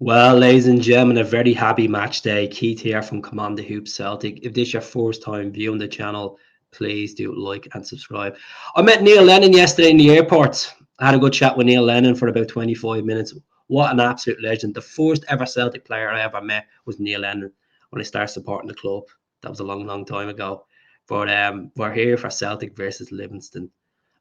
Well, ladies and gentlemen, a very happy match day. Keith here from Command the Hoop Celtic. If this is your first time viewing the channel, please do like and subscribe. I met Neil Lennon yesterday in the airport. I had a good chat with Neil Lennon for about 25 minutes. What an absolute legend. The first ever Celtic player I ever met was Neil Lennon when I started supporting the club. That was a long, long time ago. But we're here for Celtic versus Livingston.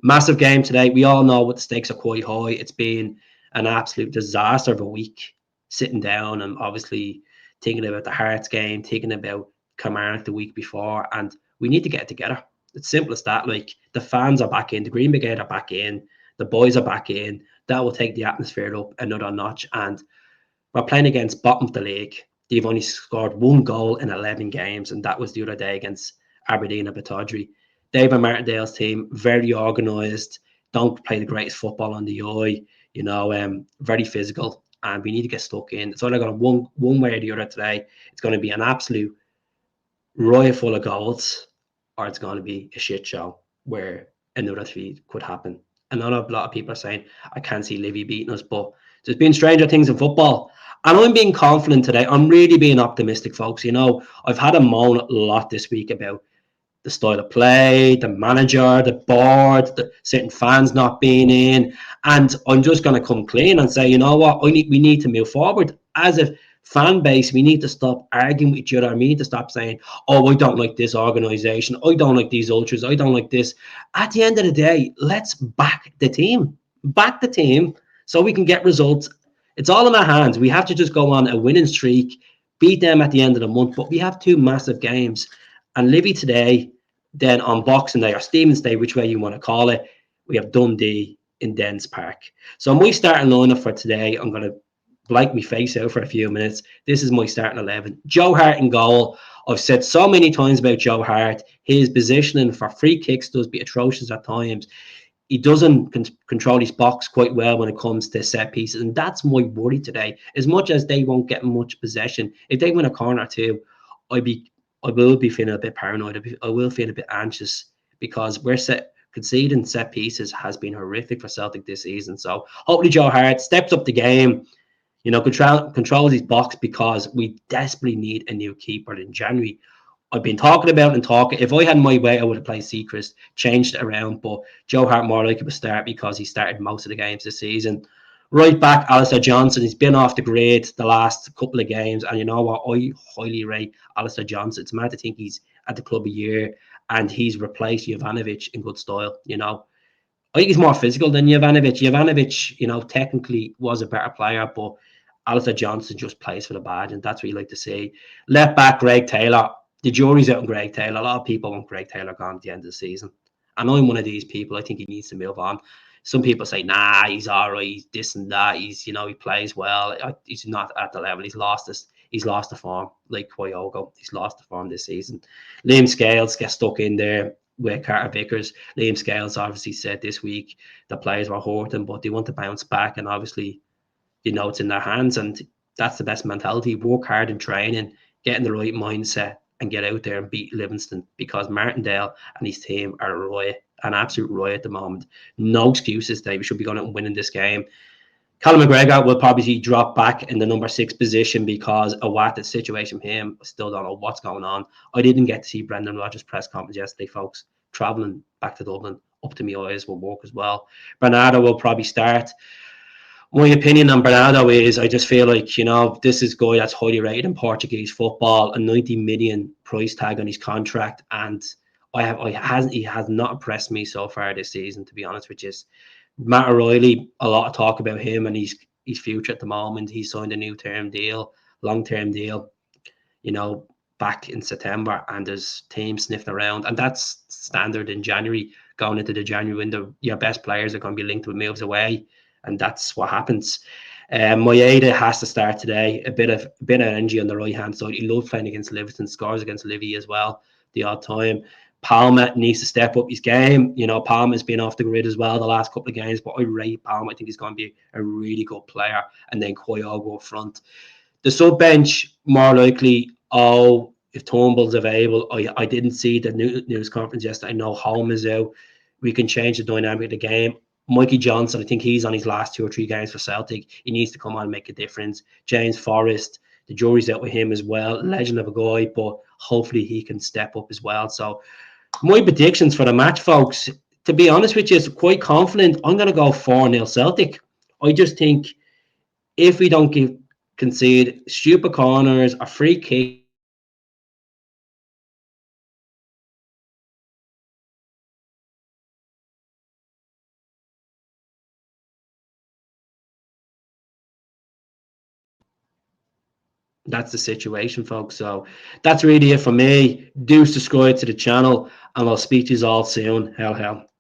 Massive game today. We all know what the stakes are quite high. It's been an absolute disaster of a week sitting down and obviously thinking about the Hearts game, thinking about Kilmarnock the week before, and we need to get it together. It's simple as that. Like the fans are back in, the Green Brigade are back in, the boys are back in. That will take the atmosphere up another notch. And we're playing against bottom of the league. They've only scored one goal in 11 games, and that was the other day against Aberdeen and Batodry. David Martindale's team, very organised, don't play the greatest football on the eye, very physical, and we need to get stuck in. It's either going to one way or the other today. It's going to be an absolute riot full of goals, or it's going to be a shit show where another defeat could happen. And I know a lot of people are saying, I can't see Livy beating us, but there's been stranger things in football. And I'm being confident today. I'm really being optimistic, folks. I've had a moan a lot this week about the style of play, the manager, the board, the certain fans not being in. And I'm just going to come clean and say, you know what, we need to move forward. As a fan base, we need to stop arguing with each other. We need to stop saying, oh, I don't like this organisation. I don't like these ultras. I don't like this. At the end of the day, let's back the team. Back the team so we can get results. It's all in our hands. We have to just go on a winning streak, beat them at the end of the month. But we have two massive games. And Livy today, then on Boxing Day or Stephen's Day, which way you want to call it, we have Dundee in Dens Park. So my starting lineup for today, I'm going to blank my face out for a few minutes. This is my starting 11. Joe Hart in goal. I've said so many times about Joe Hart. His positioning for free kicks does be atrocious at times. He doesn't control his box quite well when it comes to set pieces. And that's my worry today. As much as they won't get much possession, if they win a corner or two, I will be feeling a bit paranoid. I will feel a bit anxious because conceding set pieces has been horrific for Celtic this season. So hopefully Joe Hart steps up the game, controls his box because we desperately need a new keeper in January. I've been talking about and talking. If I had my way, I would have played Seacrest, changed it around. But Joe Hart more like it would start because he started most of the games this season. Right back, Alisa Johnson. He's been off the grid the last couple of games. And you know what? I highly rate Alisa Johnson. It's mad to think he's at the club a year and he's replaced Jovanovic in good style. I think he's more physical than Jovanovic. Jovanovic, technically was a better player, but Alisa Johnson just plays for the badge, and that's what you like to see. Left back, Greg Taylor. The jury's out on Greg Taylor. A lot of people want Greg Taylor gone at the end of the season. And I'm one of these people. I think he needs to move on. Some people say, nah, he's all right. He's this and that. He plays well. He's not at the level. He's lost the form, like Kyogo. He's lost the form this season. Liam Scales gets stuck in there with Carter Vickers. Liam Scales obviously said this week the players were hurting, but they want to bounce back. And obviously, it's in their hands. And that's the best mentality. Work hard in training, get in the right mindset, and get out there and beat Livingston, because Martindale and his team are a riot, an absolute riot at the moment. No excuses today. We should be going out and winning this game. Callum McGregor will probably drop back in the number 6 position because of what the situation with him. I still don't know what's going on. I didn't get to see Brendan Rodgers' press conference yesterday, folks. Travelling back to Dublin, up to my eyes will work as well. Bernardo will probably start. My opinion on Bernardo is I just feel like, this is a guy that's highly rated in Portuguese football, a 90 million price tag on his contract, and he has not impressed me so far this season, to be honest with you. Matt O'Reilly, a lot of talk about him and his future at the moment. He signed a long-term deal, back in September, and there's teams sniffing around, and that's standard in January. Going into the January window, your best players are going to be linked with moves away, and that's what happens. Maeda has to start today. A bit of energy on the right hand side. He loves playing against Livingston, scores against Livy as well the odd time. Palma needs to step up his game. Palma's been off the grid as well the last couple of games, but I rate Palma. I think he's going to be a really good player. And then Kyogo up front. The sub bench, more likely, if Turnbull's available. I didn't see the news conference yesterday. I know Home is out. We can change the dynamic of the game. Mikey Johnson, I think he's on his last 2 or 3 games for Celtic. He needs to come on and make a difference. James Forrest, the jury's out with him as well. Legend of a guy, but hopefully he can step up as well. So my predictions for the match, folks, to be honest with you, is quite confident. I'm going to go 4-0 Celtic. I just think if we don't concede stupid corners, a free kick, that's the situation, folks. So that's really it for me. Do subscribe to the channel, and I'll speak to you all soon. Hell.